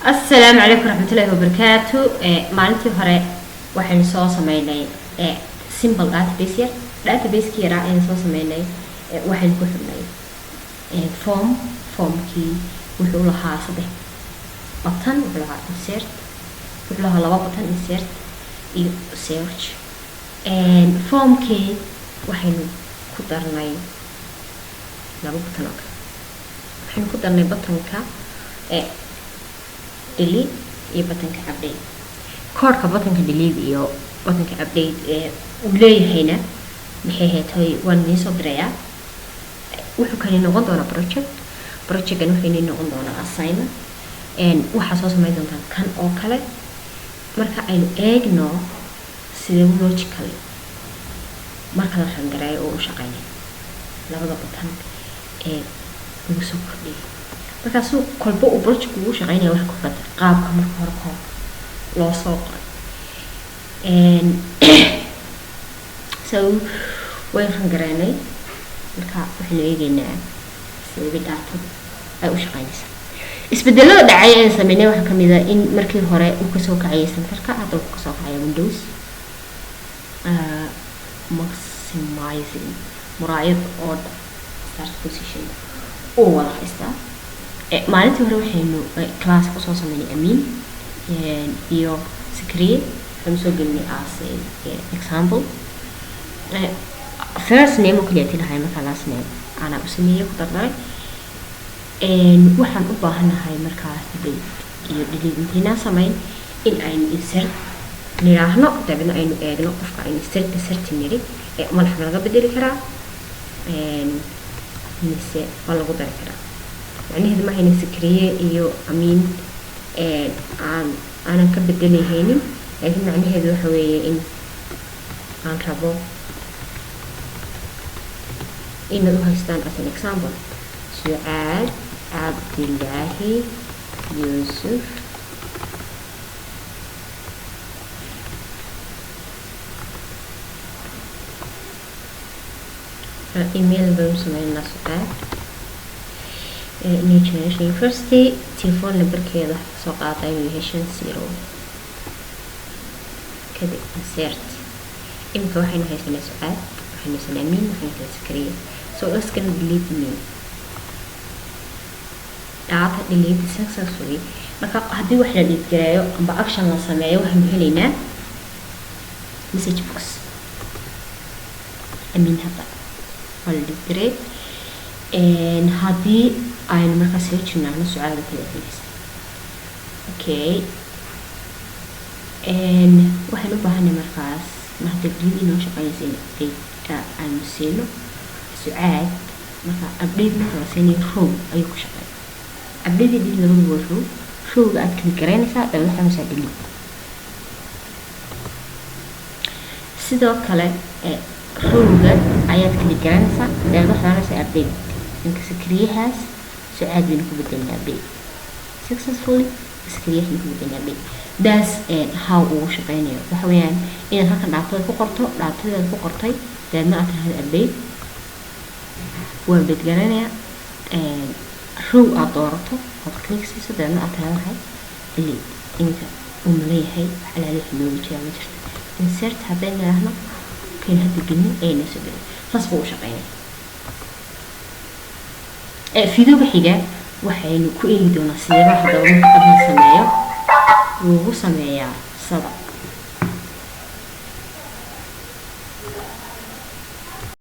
السلام عليكم ورحمة الله وبركاته. مالنتي هراء waxaan soo sameynay simple database yar database kii yaraa ayaan soo sameynay waxaan ku xidhnay formkii wuxuu lahaa 3 button wuxuu lahaa insert wuxuu lahaa 2 button insert iyo search formkii waxaan ku darnay 2 button waxaan ku darnay buttonka delete iyo buttonka update koodka buttonka delete iyo buttonka update leeyahayna maxay heetay waan idin soo dirayaa wuxuu kale noqon doonaa project-gan wuxuu noqon doonaa assignment waxa soo sameyn doontaan kan oo kale marka aynu eegno sida logically marka la xangaray oo u shaqeynay labada button ugu soo kordhiyay marka soo kolba uu project ugu shaqeynay wax ku qad qaabka marka hore ko loo soo qoray so way xangaranay marka waxaan eegaynaa sida data ay u shaqeynaysaa isbedelada dhacay ee sameynay waxa kamid ah in markii hore uu ka soo kacay centerka hadda uu ka soo kacay windows maximizing muraayad order start position oo wada haystaa maalintii hore waxaynu class ku soo sameynay amin iyo secret waxaan soo gelinay as example first name oo kaliya tilahay marka last name ana u sameeyay ku darnay waxaan u baahanahay markaas delete iyo delete intina sameyn in aynu insert niraahno dabina aynu eegno qofka aynu insert niri madax laga bedeli karaa mise waa lagu dari karaa macnaheedu ma hayna secret iyo amin aanan ka bedelihaynin laakiin macnaheedu waxa weeye in aan rabo inaad u haystaan as an example Su'aad Abdullahi Yusuf email baan sameynaa Su'aad New Generation University telephone numberkeeda soo qaaday inuu 0 kadib insert imika waxaynu haysanaa Su'aad waxaynu haysanaa min waxaynu haysanaa secret so let's go delete min data delete successfully marka haddii wax la delete gareeyo amba action la sameeyo waxaan helaynaa message box amin hadda waa la delete gareey haddii aynu markaa search nahno su'aalo kala fiiris okay waxaan u baahanay markaas marka delete inoo shaqeynaysa data aynu siino su'aal marka update marka la siinayo row ayuu ku shaqeeyaa update dii labadu waa row aad kali garanaysaa dad waxa ma delete sidoo kale rowga ayaad kali garanaysaa dad waxa ma update inka secretyahaas su'aal bin ku bedelnaa update successfully secretyaha ku bedelnaa update that's how uu shaqeynayo waxa weeyaan inaad halkan dhacdada ku qorto dhacdada ku qortay dadna aad raad update waa bedgaranaya row aad doorato oo click siiso dadna aad raad delete inta uu leeyahay waxa la leeyahay loo jeedo jirta insert haddii nahno kan hadda gelin ay nasabay taas buu shaqeynaya video xiga waxaynu ku eegi doonaa sida hadda uu sameeyo wuu sameeyaa sada